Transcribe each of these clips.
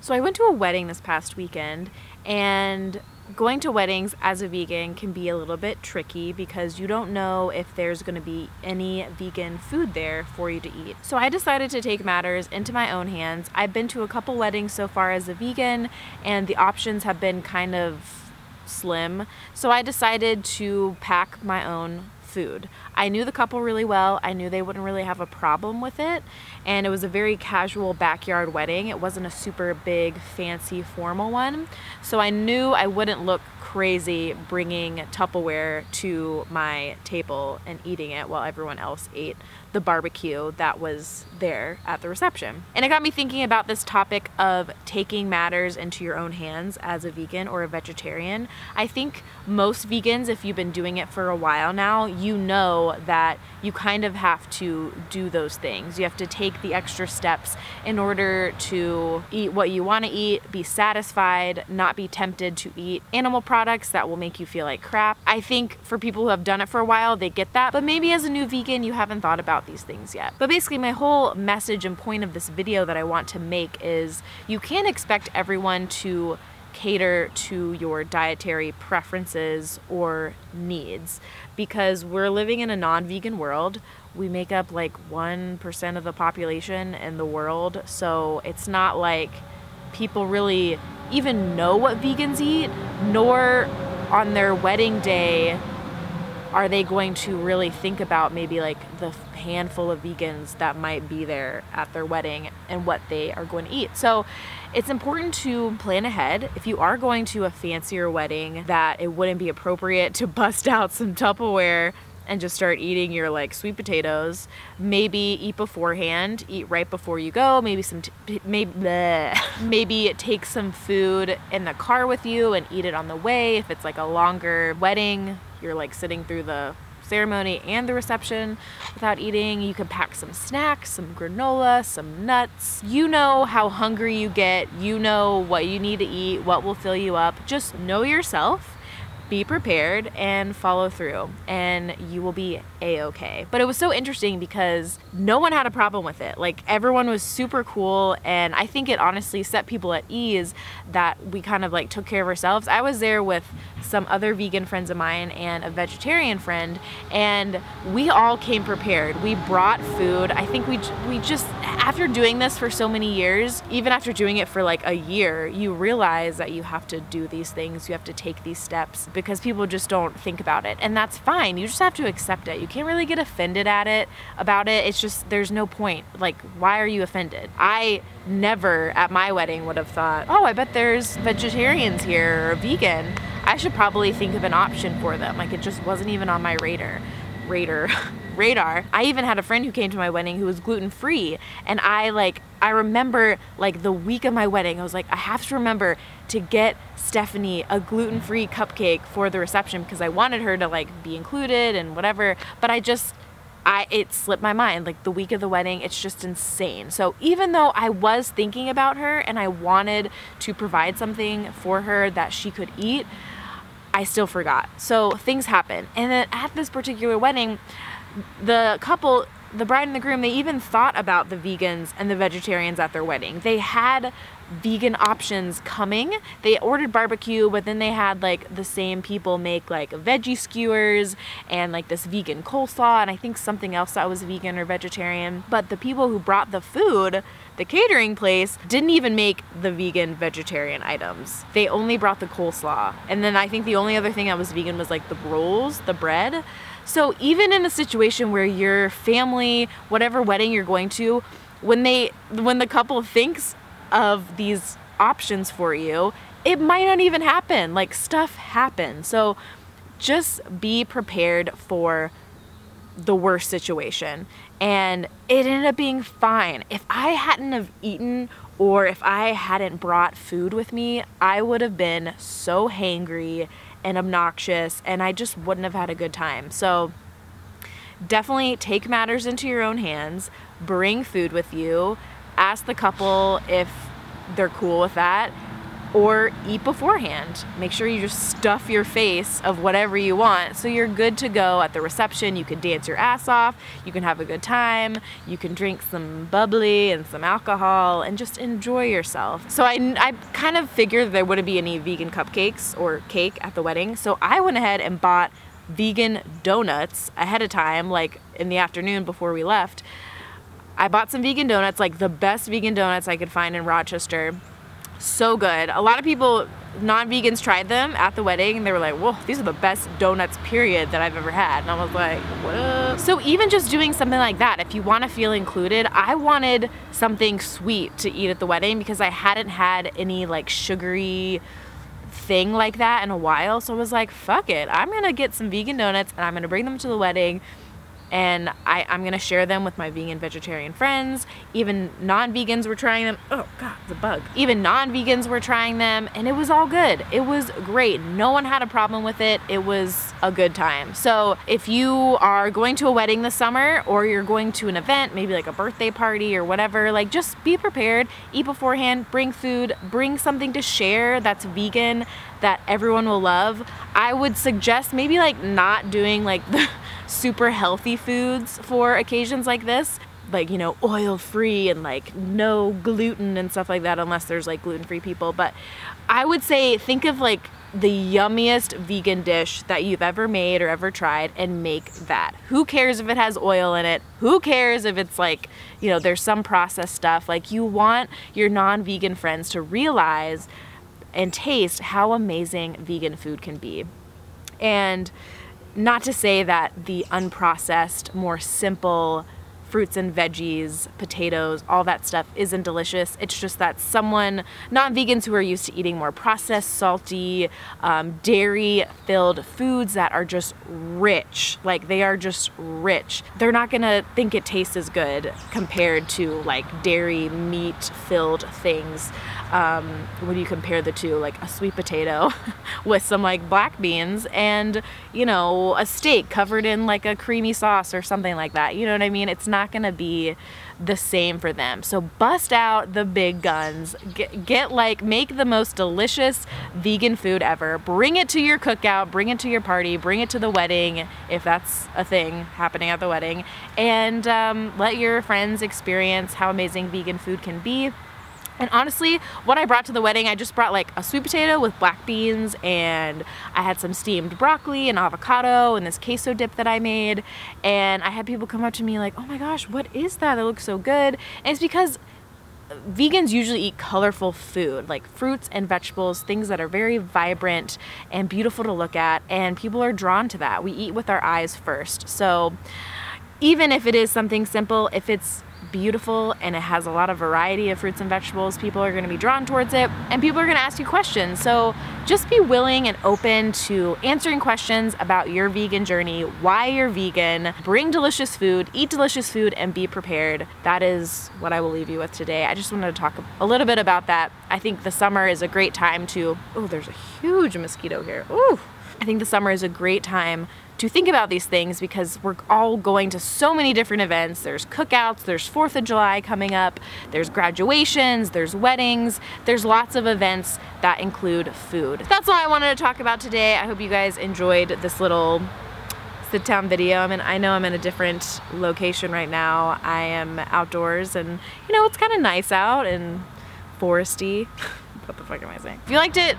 So I went to a wedding this past weekend, and going to weddings as a vegan can be a little bit tricky because you don't know if there's going to be any vegan food there for you to eat. So I decided to take matters into my own hands. I've been to a couple weddings so far as a vegan, and the options have been kind of slim. So I decided to pack my own food. I knew the couple really well. I knew they wouldn't really have a problem with it, and it was a very casual backyard wedding. It wasn't a super big, fancy, formal one, so I knew I wouldn't look crazy bringing Tupperware to my table and eating it while everyone else ate the barbecue that was there at the reception. And it got me thinking about this topic of taking matters into your own hands as a vegan or a vegetarian. I think most vegans, if you've been doing it for a while now, you know that you kind of have to do those things. You have to take the extra steps in order to eat what you want to eat, be satisfied, not be tempted to eat animal products that will make you feel like crap. I think for people who have done it for a while, they get that, but maybe as a new vegan, you haven't thought about these things yet. But basically, my whole message and point of this video that I want to make is you can't expect everyone to cater to your dietary preferences or needs, because we're living in a non-vegan world. We make up like 1% of the population in the world, so it's not like people really even know what vegans eat, nor on their wedding day are they going to really think about maybe like the handful of vegans that might be there at their wedding and what they are going to eat. So it's important to plan ahead. If you are going to a fancier wedding, that it wouldn't be appropriate to bust out some Tupperware and just start eating your like sweet potatoes. Maybe eat beforehand, eat right before you go. Maybe maybe take some food in the car with you and eat it on the way. If it's like a longer wedding, you're like sitting through the ceremony and the reception without eating, you can pack some snacks, some granola, some nuts. You know how hungry you get, you know what you need to eat, what will fill you up. Just know yourself, be prepared, and follow through, and you will be a-okay. But it was so interesting because no one had a problem with it. Like, everyone was super cool, and I think it honestly set people at ease that we kind of like took care of ourselves. I was there with some other vegan friends of mine and a vegetarian friend, and we all came prepared. We brought food. I think we just, after doing this for so many years, even after doing it for like a year, you realize that you have to do these things, you have to take these steps, because people just don't think about it, and that's fine. You just have to accept it. You can't really get offended about it. It's just, there's no point. Like, why are you offended? I never at my wedding would have thought, oh, I bet there's vegetarians here or vegan. I should probably think of an option for them. Like, it just wasn't even on my radar. I even had a friend who came to my wedding who was gluten-free, and I remember like the week of my wedding, I was like, I have to remember to get Stephanie a gluten-free cupcake for the reception because I wanted her to like be included and whatever, but it slipped my mind. Like, the week of the wedding, it's just insane. So even though I was thinking about her and I wanted to provide something for her that she could eat, I still forgot. So things happen. And then at this particular wedding, the couple, the bride and the groom, they even thought about the vegans and the vegetarians at their wedding. They had vegan options coming. They ordered barbecue, but then they had like the same people make like veggie skewers and like this vegan coleslaw and I think something else that was vegan or vegetarian. But the people who brought the food, the catering place, didn't even make the vegan vegetarian items. They only brought the coleslaw. And then I think the only other thing that was vegan was like the rolls, the bread. So even in a situation where your family, whatever wedding you're going to, when the couple thinks of these options for you, it might not even happen. Like, stuff happens. So just be prepared for the worst situation. And it ended up being fine. If I hadn't have eaten, or if I hadn't brought food with me, I would have been so hangry and obnoxious, and I just wouldn't have had a good time. So definitely take matters into your own hands, bring food with you, ask the couple if they're cool with that, or eat beforehand. Make sure you just stuff your face of whatever you want so you're good to go at the reception. You can dance your ass off, you can have a good time, you can drink some bubbly and some alcohol and just enjoy yourself. So I kind of figured there wouldn't be any vegan cupcakes or cake at the wedding, so I went ahead and bought vegan donuts ahead of time, like in the afternoon before we left. I bought some vegan donuts, like the best vegan donuts I could find in Rochester. So good. A lot of people, non-vegans, tried them at the wedding and they were like, whoa, these are the best donuts period that I've ever had. And I was like, what up? So even just doing something like that, if you want to feel included, I wanted something sweet to eat at the wedding because I hadn't had any like sugary thing like that in a while. So I was like, fuck it, I'm gonna get some vegan donuts and I'm gonna bring them to the wedding, and I'm gonna share them with my vegan vegetarian friends. Even non-vegans were trying them. Oh God, it's a bug. Even non-vegans were trying them and it was all good. It was great. No one had a problem with it. It was a good time. So if you are going to a wedding this summer or you're going to an event, maybe like a birthday party or whatever, like just be prepared, eat beforehand, bring food, bring something to share that's vegan that everyone will love. I would suggest maybe like not doing like the super healthy foods for occasions like this, like, you know, oil-free and like no gluten and stuff like that, unless there's like gluten-free people. But I would say think of like the yummiest vegan dish that you've ever made or ever tried and make that. Who cares if it has oil in it? Who cares if it's like, you know, there's some processed stuff? Like, you want your non-vegan friends to realize and taste how amazing vegan food can be. And not to say that the unprocessed, more simple fruits and veggies, potatoes, all that stuff isn't delicious. It's just that non-vegans who are used to eating more processed, salty, dairy-filled foods that are just rich, like they are just rich, they're not gonna think it tastes as good compared to like dairy, meat-filled things. When you compare the two, like a sweet potato with some like black beans and, you know, a steak covered in like a creamy sauce or something like that. You know what I mean? It's not gonna be the same for them. So bust out the big guns, make the most delicious vegan food ever. Bring it to your cookout, bring it to your party, bring it to the wedding, if that's a thing happening at the wedding, and let your friends experience how amazing vegan food can be. And honestly, what I brought to the wedding, I just brought like a sweet potato with black beans, and I had some steamed broccoli and avocado and this queso dip that I made. And I had people come up to me like, oh my gosh, what is that? That looks so good. And it's because vegans usually eat colorful food, like fruits and vegetables, things that are very vibrant and beautiful to look at. And people are drawn to that. We eat with our eyes first. So even if it is something simple, if it's beautiful and it has a lot of variety of fruits and vegetables, people are going to be drawn towards it and people are going to ask you questions. So just be willing and open to answering questions about your vegan journey, why you're vegan, bring delicious food, eat delicious food, and be prepared. That is what I will leave you with today. I just wanted to talk a little bit about that. I think the summer is a great time to, oh, there's a huge mosquito here. Ooh. I think the summer is a great time to think about these things because we're all going to so many different events. There's cookouts, there's 4th of July coming up, there's graduations, there's weddings, there's lots of events that include food. That's all I wanted to talk about today. I hope you guys enjoyed this little sit-down video. I mean, I know I'm in a different location right now. I am outdoors and, you know, it's kind of nice out and foresty. What the fuck am I saying? If you liked it,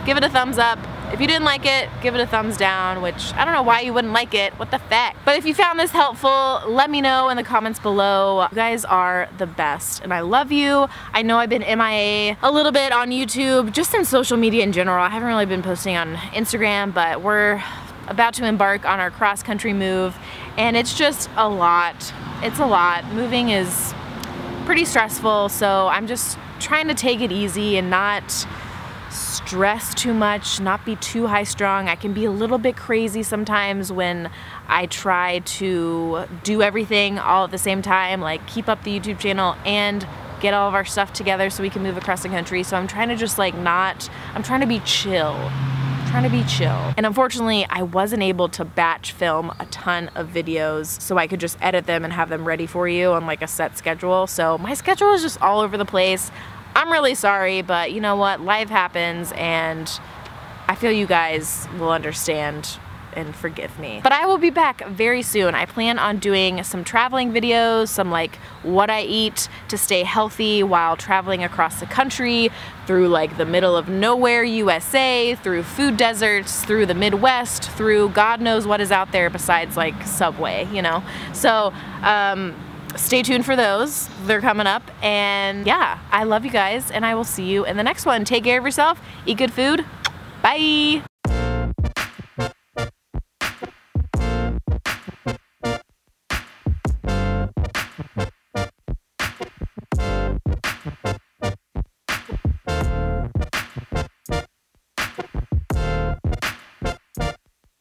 give it a thumbs up. If you didn't like it, give it a thumbs down, which I don't know why you wouldn't like it. What the feck? But if you found this helpful, let me know in the comments below. You guys are the best and I love you. I know I've been MIA a little bit on YouTube, just in social media in general. I haven't really been posting on Instagram, but we're about to embark on our cross-country move and it's just a lot. It's a lot. Moving is pretty stressful, so I'm just trying to take it easy and not stress too much, not be too high strung. I can be a little bit crazy sometimes when I try to do everything all at the same time, like keep up the YouTube channel and get all of our stuff together so we can move across the country. So I'm trying to just like I'm trying to be chill. And unfortunately, I wasn't able to batch film a ton of videos so I could just edit them and have them ready for you on like a set schedule. So my schedule is just all over the place. I'm really sorry, but you know what? Life happens, and I feel you guys will understand and forgive me. But I will be back very soon. I plan on doing some traveling videos, some like what I eat to stay healthy while traveling across the country, through like the middle of nowhere USA, through food deserts, through the Midwest, through God knows what is out there besides like Subway, you know? So, stay tuned for those. They're coming up. And yeah, I love you guys, and I will see you in the next one. Take care of yourself, eat good food. Bye!